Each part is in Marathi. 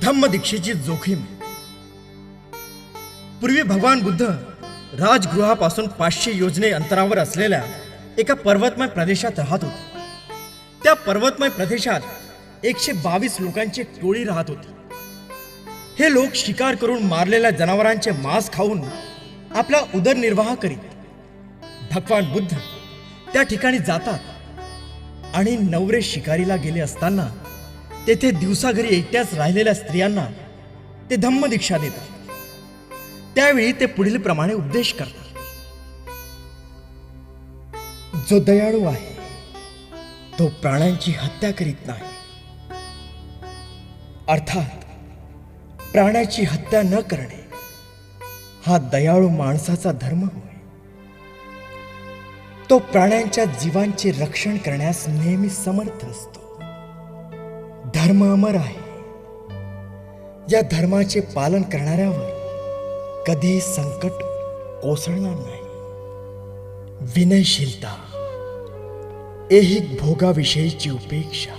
धम्मदीक्षेची जोखीम. पूर्वी भगवान बुद्ध राजगृहापासून 500 योजने अंतरावर असलेल्या एका पर्वतमय प्रदेशात राहत होते. त्या पर्वतमय प्रदेशात 122 लोकांची एक टोळी राहत होती. हे लोक शिकार करून मारलेल्या जनावरांचे मांस खाऊन आपला उदरनिर्वाह करीत. भगवान बुद्ध त्या ठिकाणी जातात आणि नवरे शिकारीला गेले असताना तेथे दिवसाघरी एकट्याच राहिलेल्या स्त्रियांना ते धम्मदीक्षा देतात. त्यावेळी ते पुढील प्रमाणे उपदेश करतात. जो दयाळू आहे तो प्राण्यांची हत्या करीत नाही. अर्थात प्राण्याची हत्या न करणे हा दयाळू माणसाचा धर्म होय. तो प्राण्यांच्या जीवांचे रक्षण करण्यास नेहमी समर्थ असतो. धर्म अमर आहे. या धर्माचे पालन करणाऱ्यावर कधी संकट कोसळणार नाही. विनयशीलता, ऐहिक भोगाविषयीची उपेक्षा,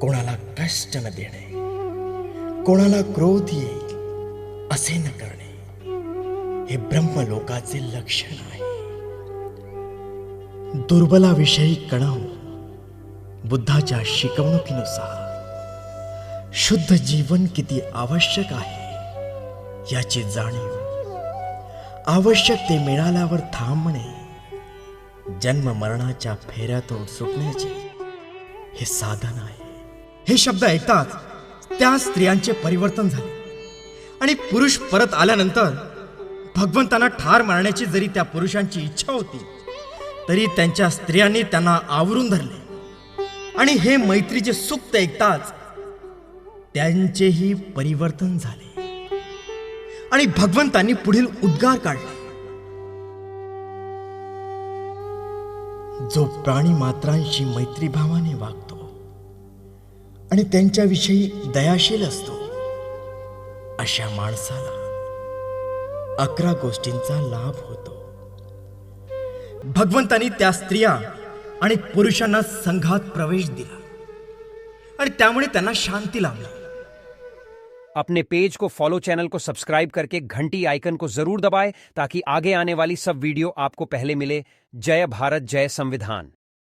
कोणाला कष्ट न देणे, कोणाला क्रोध येईल असे न करणे, हे ब्रह्मलोकाचे लक्षण आहे. दुर्बलाविषयी कणव बुद्धाच्या शिकवणुकीनुसार शुद्ध जीवन किती आवश्यक आहे याची जाणीव, आवश्यक ते मिळाल्यावर थांबणे, जन्म मरणाच्या फेऱ्यातून सुटण्याचे हे साधन आहे. हे शब्द ऐकताच त्या स्त्रियांचे परिवर्तन झाले आणि पुरुष परत आल्यानंतर भगवंतांना ठार मारण्याची जरी त्या पुरुषांची इच्छा होती तरी त्यांच्या स्त्रियांनी त्यांना आवरून धरले आणि हे मैत्रीचे सूक्त ऐकताच त्यांचेही परिवर्तन झाले आणि भगवंतांनी पुढील उद्गार काढले. जो प्राणी मात्रांशी मैत्रीभावाने वागतो आणि त्यांच्याविषयी दयाशील असतो अशा माणसाला 11 गोष्टींचा लाभ होतो. भगवंतांनी त्या स्त्रिया आणि पुरुषांना संघात प्रवेश दिला आणि त्यामुळे त्यांना शांती लाभली. अपने पेज को फॉलो, चैनल को सब्सक्राइब करके घंटी आइकन को जरूर दबाएं ताकि आगे आने वाली सब वीडियो आपको पहले मिले. जय भारत, जय संविधान.